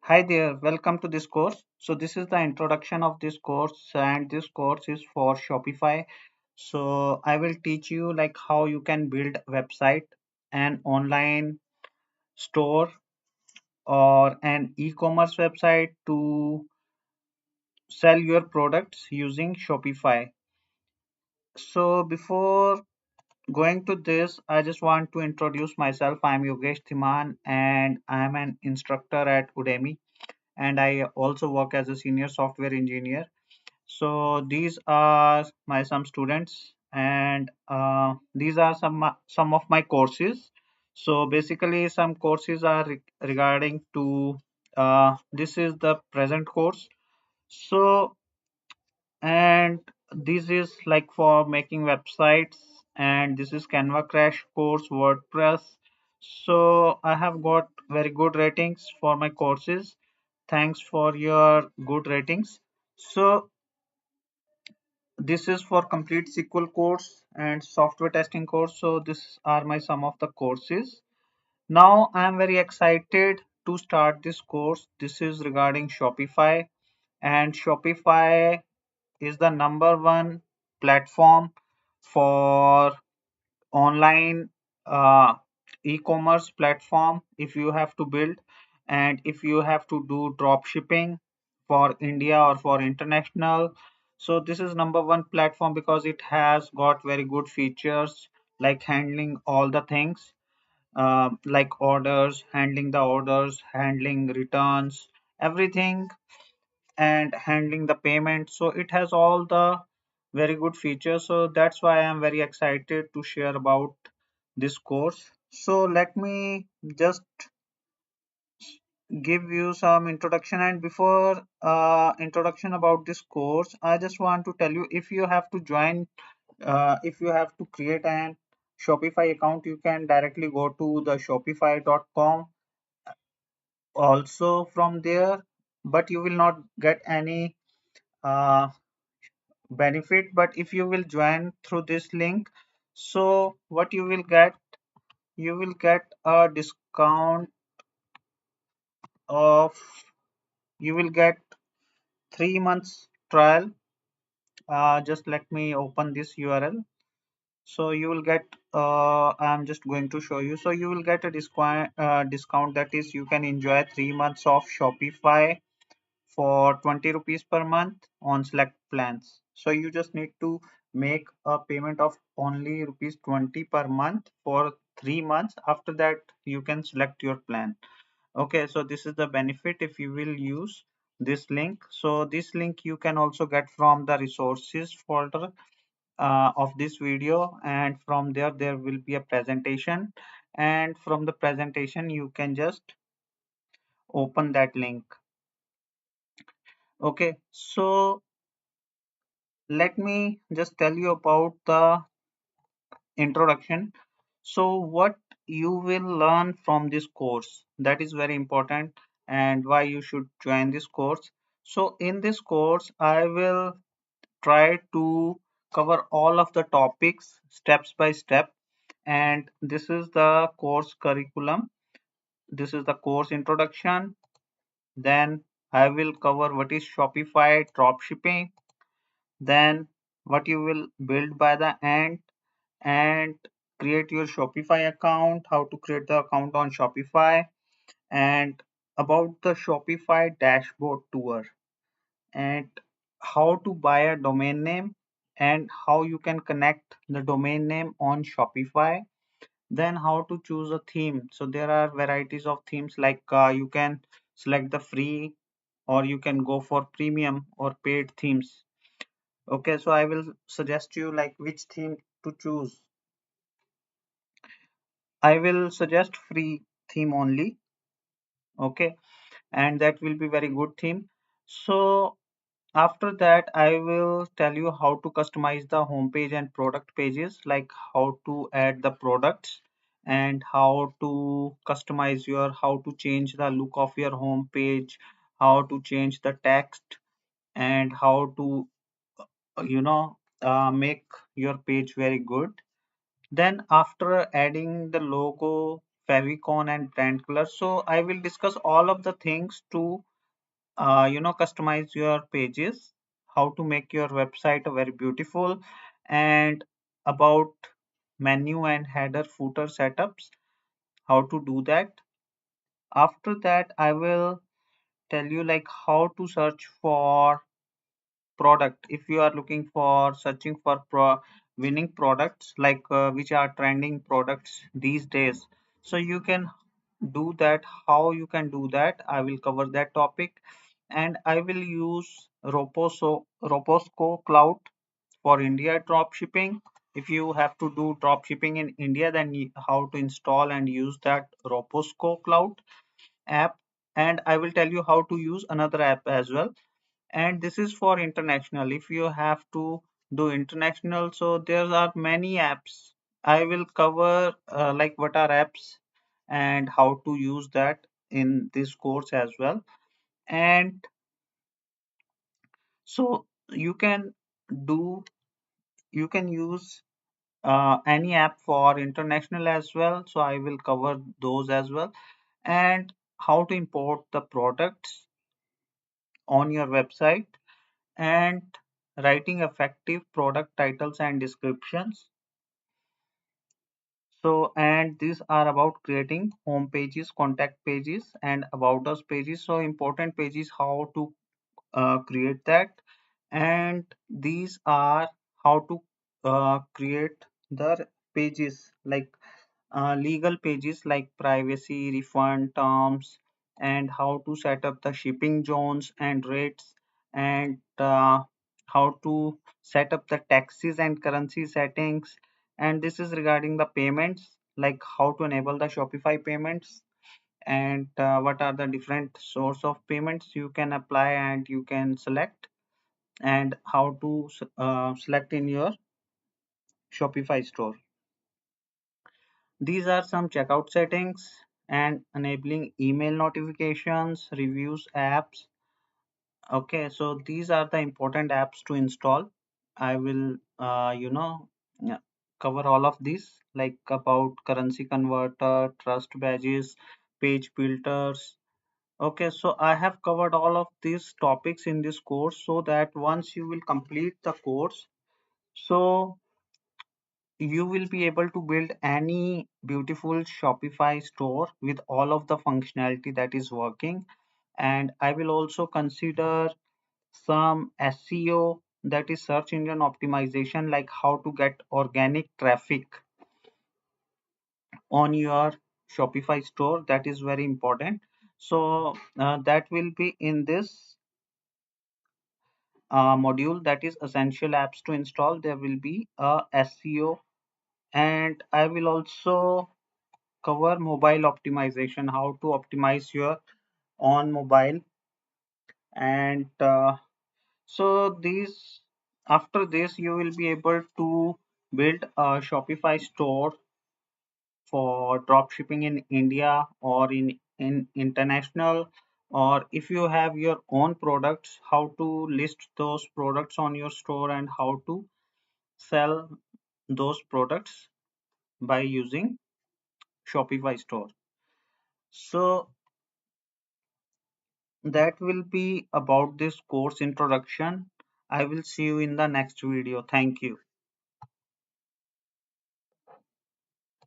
Hi there, welcome to this course. So this is the introduction of this course and this course is for Shopify. So I will teach you like how you can build a website, an online store or an e-commerce website to sell your products using Shopify. So before going to this, I just want to introduce myself. I'm Yogesh Thiman and I'm an instructor at Udemy and I also work as a senior software engineer. So these are my some students, and these are some of my courses. So basically, some courses are regarding to this is the present course. So and this is like for making websites, and this is Canva Crash course WordPress. So I have got very good ratings for my courses. Thanks for your good ratings. So this is for complete SQL course and software testing course. So these are my some of the courses. Now I am very excited to start this course. This is regarding Shopify, and Shopify is the number one platform for online e-commerce platform if you have to build, and if you have to do drop shipping for India or for international. So this is number one platform because it has got very good features like handling all the things, like orders, handling the orders, handling returns, everything, and handling the payment. So it has all the very good features. So that's why I'm very excited to share about this course. So let me just give you some introduction, and before introduction about this course, I just want to tell you, if you have to join, if you have to create an Shopify account, you can directly go to the shopify.com also from there, but you will not get any uh, benefit. But if you will join through this link, so what you will get a discount of, you will get 3 months trial. Just let me open this URL. So you will get, I'm just going to show you. So you will get a discount, that is you can enjoy 3 months of Shopify for 20 rupees per month on select plans. So you just need to make a payment of only rupees 20 per month for 3 months. After that, you can select your plan. Okay, so this is the benefit if you will use this link. So this link you can also get from the resources folder of this video, and from there will be a presentation, and from the presentation you can just open that link. Okay, so let me just tell you about the introduction. So what you will learn from this course, that is very important, and why you should join this course. So in this course I will try to cover all of the topics steps by step, and this is the course curriculum. This is the course introduction. Then I will cover what is Shopify dropshipping, then what you will build by the end, and create your Shopify account, how to create the account on Shopify, and about the Shopify dashboard tour, and how to buy a domain name, and how you can connect the domain name on Shopify, then how to choose a theme. So there are varieties of themes, like you can select the free, or you can go for premium or paid themes. Okay, so I will suggest you like which theme to choose. I will suggest free theme only. Okay, and that will be very good theme. So after that, I will tell you how to customize the homepage and product pages, like how to add the products, and how to customize your, how to change the look of your homepage, how to change the text, and how to make your page very good. Then after adding the logo, favicon and brand color. So I will discuss all of the things to customize your pages, how to make your website very beautiful, and about menu and header footer setups, how to do that. After that, I will tell you like how to search for product. If you are looking for searching for winning products, like which are trending products these days, so you can do that. How you can do that, I will cover that topic. And I will use Roposco Cloud for India drop shipping. If you have to do drop shipping in India, then how to install and use that Roposco Cloud app. And I will tell you how to use another app as well. And this is for international. If you have to do international, so there are many apps. I will cover like what are apps and how to use that in this course as well. And so do you can use any app for international as well, so I will cover those as well. And how to import the products on your website, and writing effective product titles and descriptions. So, and these are about creating home pages, contact pages, and about us pages. So, important pages, how to create that. And these are how to create the pages like legal pages like privacy, refund terms, and how to set up the shipping zones and rates, and how to set up the taxes and currency settings. And this is regarding the payments, like how to enable the Shopify payments, and what are the different source of payments you can apply and you can select, and how to select in your Shopify store. These are some checkout settings, and enabling email notifications, reviews, apps. Okay, so these are the important apps to install. I will, yeah, cover all of these, like about currency converter, trust badges, page filters. Okay, so I have covered all of these topics in this course, so that once you will complete the course, so you will be able to build any beautiful Shopify store with all of the functionality that is working. And I will also consider some SEO, that is search engine optimization, like how to get organic traffic on your Shopify store. That is very important. So that will be in this module, that is essential apps to install. There will be a SEO, and I will also cover mobile optimization, how to optimize your on mobile. And so these after this you will be able to build a Shopify store for drop shipping in India or in international. Or if you have your own products, how to list those products on your store and how to sell those products by using Shopify store. So that will be about this course introduction. I will see you in the next video. Thank you.